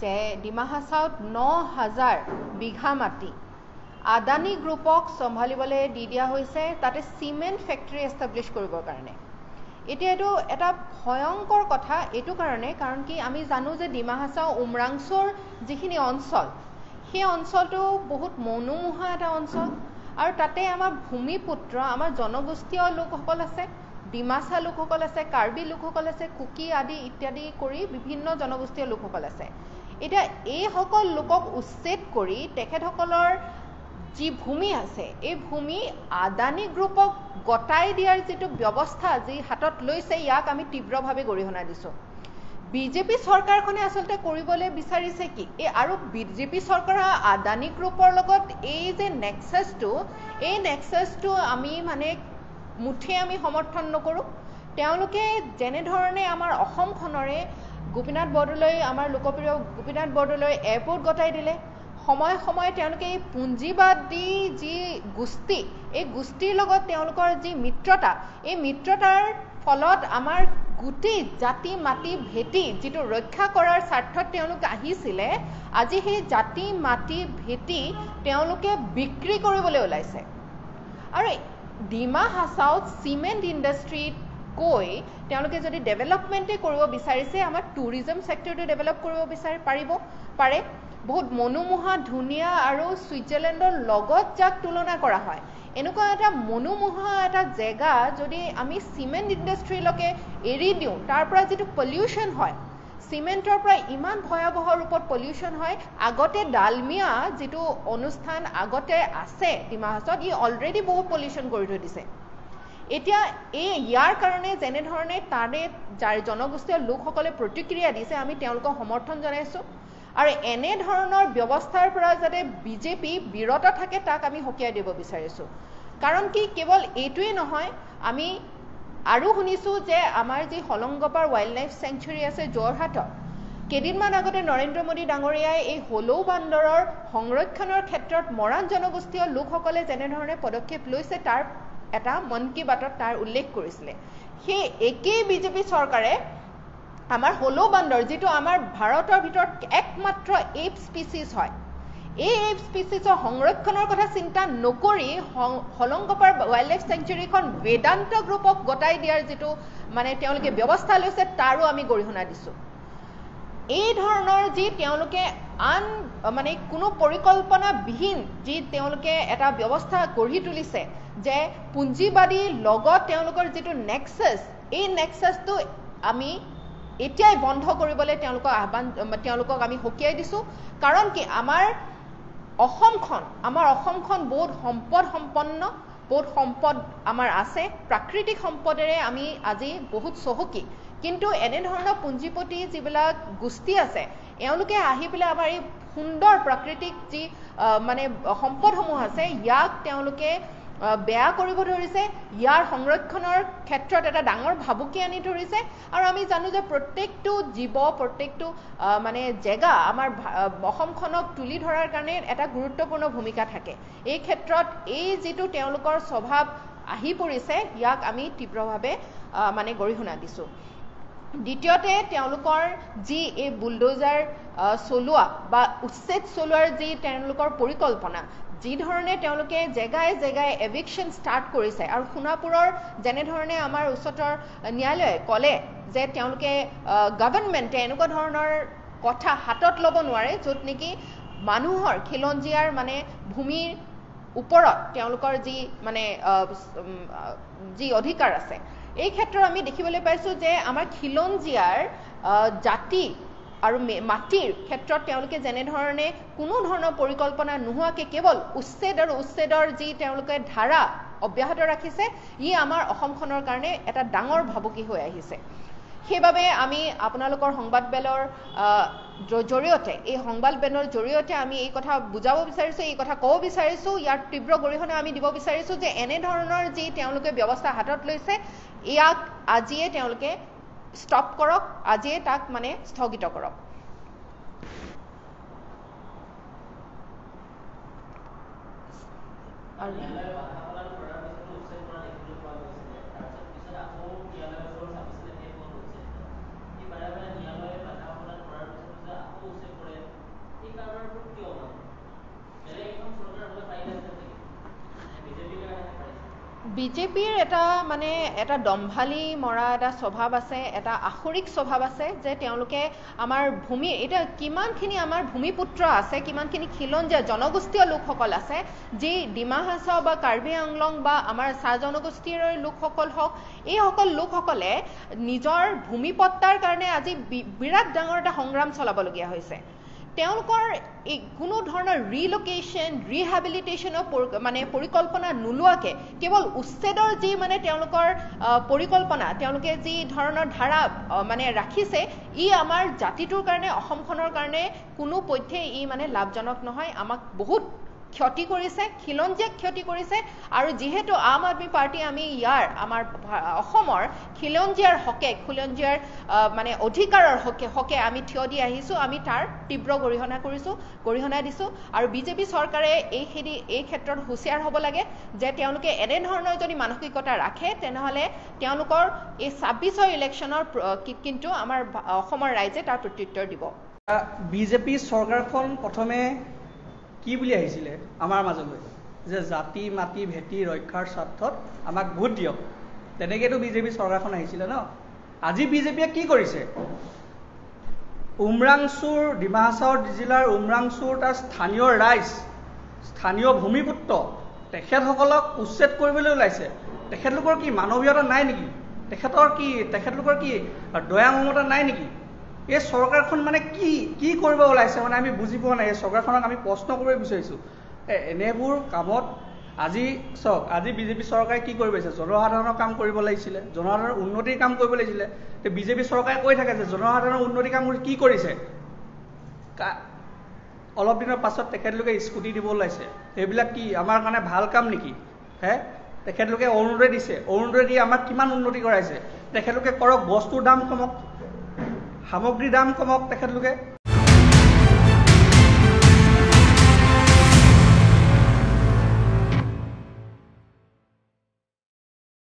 যে ডিমা হাছাওত ৯,০০০ বিঘা মাটি আদানী গ্ৰুপক চম্ভালিবলৈ দি দিয়া হৈছে, তাতে চিমেণ্ট ফেক্টৰী এষ্টাব্লিছ কৰিবৰ কাৰণে। এতিয়া এইটো এটা ভয়ংকৰ কথা এইটো কাৰণে, কাৰণ কি আমি জানো যে ডিমা হাছাও উমৰাংচুৰ যিখিনি অঞ্চল, সেই অঞ্চলটো বহুত মনোমোহা এটা অঞ্চল, আৰু তাতে আমাৰ ভূমিপুত্ৰ আমাৰ জনগোষ্ঠীয় লোকসকল আছে, ডিমাচা লোকসকল আছে, কাৰ্বি লোকসকল আছে, কুকি আদি ইত্যাদি কৰি বিভিন্ন জনগোষ্ঠীয় লোকসকল আছে। এতিয়া এইসকল লোকক উচ্ছেদ কৰি তেখেতসকলৰ যি ভূমি আছে এই ভূমি আদানী গ্ৰুপক গতাই দিয়াৰ যিটো ব্যৱস্থা যি হাতত লৈছে, ইয়াক আমি তীব্ৰভাৱে গৰিহণা দিছোঁ। বিজেপি চৰকাৰখনে আচলতে কৰিবলৈ বিচাৰিছে কি, আৰু বিজেপি চৰকাৰৰ আদানী গ্ৰুপৰ লগত এই যে নেক্সাছটো, এই নেক্সাছটো আমি মানে মুঠে আমি সমৰ্থন নকৰোঁ। তেওঁলোকে যেনেধৰণে আমাৰ অসমখনৰে গোপীনাথ বৰদলৈ, আমাৰ লোকপ্ৰিয় গোপীনাথ বৰদলৈ এয়াৰপৰ্ট গতাই দিলে, সময়ে সময়ে তেওঁলোকে এই পুঞ্জীবাদী যি গোষ্ঠী, এই গোষ্ঠীৰ লগত তেওঁলোকৰ যি মিত্ৰতা, এই মিত্ৰতাৰ ফলত আমাৰ গোটেই জাতি মাটি ভেটি যিটো ৰক্ষা কৰাৰ স্বাৰ্থত তেওঁলোক আহিছিলে, আজি সেই জাতি মাটি ভেটি তেওঁলোকে বিক্ৰী কৰিবলৈ ওলাইছে। আৰু ডিমা হাছাওত চিমেণ্ট ইণ্ডাষ্ট্ৰীত কৈ তেওঁলোকে যদি ডেভেলপমেণ্টে কৰিব বিচাৰিছে, আমাৰ টুৰিজম ছেক্টৰটো ডেভেলপ কৰিব পাৰে। বহুত মনোমোহা ধুনীয়া আৰু ছুইজাৰলেণ্ডৰ লগত যাক তুলনা কৰা হয়, এনেকুৱা এটা মনোমোহা এটা জেগা যদি আমি চিমেণ্ট ইণ্ডাষ্ট্ৰীলৈকে এৰি দিওঁ, তাৰ পৰা যিটো পলিউশ্যন হয়, চিমেণ্টৰ পৰা ইমান ভয়াৱহ ৰূপত পলিউশ্যন হয়। আগতে ডালমিয়া যিটো অনুষ্ঠান আগতে আছে ডিমা হাছাওত, ই অলৰেডি বহুত পলিউশ্যন কৰি থৈ দিছে। এতিয়া ইয়াৰ কাৰণে যেনেধৰণে তাৰে যাৰ জনগোষ্ঠীয় লোকসকলে প্ৰতিক্ৰিয়া দিছে, আমি তেওঁলোকক সমৰ্থন জনাইছোঁ, আৰু এনেধৰণৰ ব্যৱস্থাৰ পৰা যাতে বিজেপি বিৰত থাকে তাক আমি সকীয়াই দিব বিচাৰিছোঁ। কাৰণ কি কেৱল এইটোৱেই নহয়, আমি আৰু শুনিছোঁ যে আমাৰ যি হলংগপাৰ ৱাইল্ড লাইফ চেংচুৰী আছে যোৰহাটত, কেইদিনমান আগতে নৰেন্দ্ৰ মোদী ডাঙৰীয়াই এই হলৌ বান্দৰৰ সংৰক্ষণৰ ক্ষেত্ৰত মৰাণ জনগোষ্ঠীয় লোকসকলে যেনেধৰণে পদক্ষেপ লৈছে তাৰ এটা মন কী বাতত তাৰ উল্লেখ কৰিছিলে। সেই একেই বিজেপি চৰকাৰে আমাৰ হলৌ বান্দৰ, যিটো আমাৰ ভাৰতৰ ভিতৰত একমাত্ৰ এপ স্পিচিছ হয়, এই এপ স্পিচিছৰ সংৰক্ষণৰ কথা চিন্তা নকৰি হলংগপাৰ ৱাইল্ড লাইফ চেংচুৰীখন বেদান্ত গ্ৰুপক গতাই দিয়াৰ যিটো মানে তেওঁলোকে ব্যৱস্থা লৈছে, তাৰো আমি গৰিহণা দিছোঁ। এই ধৰণৰ যি তেওঁলোকে মানে কোনো পৰিকল্পনাবিহীন যি তেওঁলোকে এটা ব্যৱস্থা গঢ়ি তুলিছে, যে পুঞ্জীবাদীৰ লগত তেওঁলোকৰ যিটো নেক্সাছ, এই নেক্সাছটো আমি এতিয়াই বন্ধ কৰিবলৈ তেওঁলোকক আমি সকীয়াই দিছোঁ। কাৰণ কি আমাৰ অসমখন বহুত সম্পদ সম্পন্ন, বহুত সম্পদ আমাৰ আছে, প্ৰাকৃতিক সম্পদেৰে আমি আজি বহুত চহকী, কিন্তু এনেধৰণৰ পুঞ্জীপতি যিবিলাক গোষ্ঠী আছে, এওঁলোকে আহি পেলাই আমাৰ এই সুন্দৰ প্ৰাকৃতিক যি মানে সম্পদসমূহ আছে, ইয়াক তেওঁলোকে বেয়া কৰিব ধৰিছে, ইয়াৰ সংৰক্ষণৰ ক্ষেত্ৰত এটা ডাঙৰ ভাবুকি আনি ধৰিছে। আৰু আমি জানো যে প্ৰত্যেকটো জীৱ, প্ৰত্যেকটো মানে জেগা আমাৰ অসমখনক তুলি ধৰাৰ কাৰণে এটা গুৰুত্বপূৰ্ণ ভূমিকা থাকে। এই ক্ষেত্ৰত এই যিটো তেওঁলোকৰ স্বভাৱ আহি পৰিছে, ইয়াক আমি তীব্ৰভাৱে মানে গৰিহণা দিছোঁ। দ্বিতীয়তে তেওঁলোকৰ যি এই বুলডোজাৰ চলোৱা বা উচ্ছেদ চলোৱাৰ যি তেওঁলোকৰ পৰিকল্পনা, যি ধৰণে তেওঁলোকে জেগাই জেগাই এভিকশ্যন ষ্টাৰ্ট কৰিছে, আৰু সোণাপুৰৰ যেনেধৰণে আমাৰ উচ্চতৰ ন্যায়ালয়ে ক'লে যে তেওঁলোকে গভৰ্ণমেণ্টে এনেকুৱা ধৰণৰ কথা হাতত ল'ব নোৱাৰে য'ত নেকি মানুহৰ খিলঞ্জীয়াৰ মানে ভূমিৰ ওপৰত তেওঁলোকৰ যি মানে যি অধিকাৰ আছে, এই ক্ষেত্ৰত আমি দেখিবলৈ পাইছোঁ যে আমাৰ খিলঞ্জীয়াৰ জাতি আৰু মাটিৰ ক্ষেত্ৰত তেওঁলোকে যেনেধৰণে কোনো ধৰণৰ পৰিকল্পনা নোহোৱাকৈ কেৱল উচ্ছেদ আৰু উচ্ছেদৰ যি তেওঁলোকে ধাৰা অব্যাহত ৰাখিছে, ই আমাৰ অসমখনৰ কাৰণে এটা ডাঙৰ ভাবুকি হৈ আহিছে। সেইবাবে আমি আপোনালোকৰ সংবাদমেলৰ জৰিয়তে, এই সংবাদমেলৰ জৰিয়তে আমি এই কথা বুজাব বিচাৰিছোঁ, এই কথা ক'ব বিচাৰিছোঁ, ইয়াৰ তীব্ৰ গৰিহণা আমি দিব বিচাৰিছোঁ যে এনেধৰণৰ যি তেওঁলোকে ব্যৱস্থা হাতত লৈছে, ইয়াক আজিয়ে তেওঁলোকে ষ্টপ কৰক, আজিয়ে তাক মানে স্থগিত কৰক। বিজেপিৰ এটা দম্ভালি মৰা এটা স্বভাৱ আছে, এটা আসুৰিক স্বভাৱ আছে যে তেওঁলোকে আমাৰ ভূমি এটা কিমানখিনি আমাৰ ভূমিপুত্ৰ আছে, কিমানখিনি খিলঞ্জীয়া জনগোষ্ঠীয় লোকসকল আছে যি ডিমা হাছাও বা কাৰ্বি আংলং বা আমাৰ চাহ জনগোষ্ঠীৰ লোকসকল হওক, এইসকল লোকসকলে নিজৰ ভূমিপট্টাৰ কাৰণে আজি বিৰাট ডাঙৰ এটা সংগ্ৰাম চলাবলগীয়া হৈছে। তেওঁলোকৰ কোনো ধৰণৰ ৰিলোকেশ্যন ৰিহেবিলিটেশ্যনৰ পৰিকল্পনা নোলোৱাকৈ কেৱল উচ্ছেদৰ যি তেওঁলোকৰ পৰিকল্পনা, তেওঁলোকে যি ধৰণৰ ধাৰা ৰাখিছে, ই আমাৰ জাতিটোৰ কাৰণে, অসমখনৰ কাৰণে কোনোপধ্যেই ই লাভজনক নহয়। আমাক বহুত ক্ষতি কৰিছে, খিলঞ্জীয়াক ক্ষতি কৰিছে। আৰু যিহেতু আম আদমি পাৰ্টি আমি আমাৰ অসমৰ খিলঞ্জীয়াৰ হকে, খিলঞ্জীয়াৰ অধিকাৰৰ হকে আমি থিয় দি আহিছোঁ, আমি তাৰ তীব্ৰ গৰিহণা দিছোঁ। আৰু বিজেপি চৰকাৰে এই ক্ষেত্ৰত হুঁচিয়াৰ হ'ব লাগে যে তেওঁলোকে এনেধৰণৰ যদি মানসিকতা ৰাখে তেনেহ'লে তেওঁলোকৰ এই ২৬ৰ ইলেকশ্যনৰ কিন্তু আমাৰ অসমৰ ৰাইজে তাৰ প্ৰত্যুত্তৰ দিব। বিজেপি চৰকাৰখন প্ৰথমে কি বুলি আহিছিলে আমাৰ মাজলৈ যে জাতি মাটি ভেটি ৰক্ষাৰ স্বাৰ্থত আমাক ভোট দিয়ক, তেনেকৈতো বিজেপি চৰকাৰখন আহিছিলে ন। আজি বিজেপিয়ে কি কৰিছে? উমৰাংচুৰ, ডিমা হাছাও জিলাৰ উমৰাংচুৰ তাৰ স্থানীয় ৰাইজ, স্থানীয় ভূমিপুত্ৰ তেখেতসকলক উচ্ছেদ কৰিবলৈ ওলাইছে। তেখেতলোকৰ কি মানৱীয়তা নাই নেকি? তেখেতলোকৰ কি দয়া মমতা নাই নেকি? এই চৰকাৰখন কি কৰিব ওলাইছে আমি বুজি পোৱা নাই। এই চৰকাৰখনক আমি প্ৰশ্ন কৰিব বিচাৰিছোঁ। এনেবোৰ কামত আজি চাওক, আজি বিজেপি চৰকাৰে কি কৰিব লাগিছে? জনসাধাৰণৰ কাম কৰিব লাগিছিলে, জনসাধাৰণৰ উন্নতিৰ কাম কৰিব লাগিছিলে। বিজেপি চৰকাৰে কৈ থাকে যে জনসাধাৰণৰ উন্নতিৰ কাম কি কৰিছে? অলপ দিনৰ পাছত তেখেতলোকে স্কুটি দিব ওলাইছে। সেইবিলাক কি আমাৰ কাৰণে ভাল কাম নেকি? তেখেতলোকে অৰুণোদয় দিছে, অৰুণোদয় দি আমাক কিমান উন্নতি কৰাইছে? তেখেতলোকে কৰক, বস্তুৰ দাম কমক, সামগ্ৰীৰ দাম কমক তেখেতলোকে।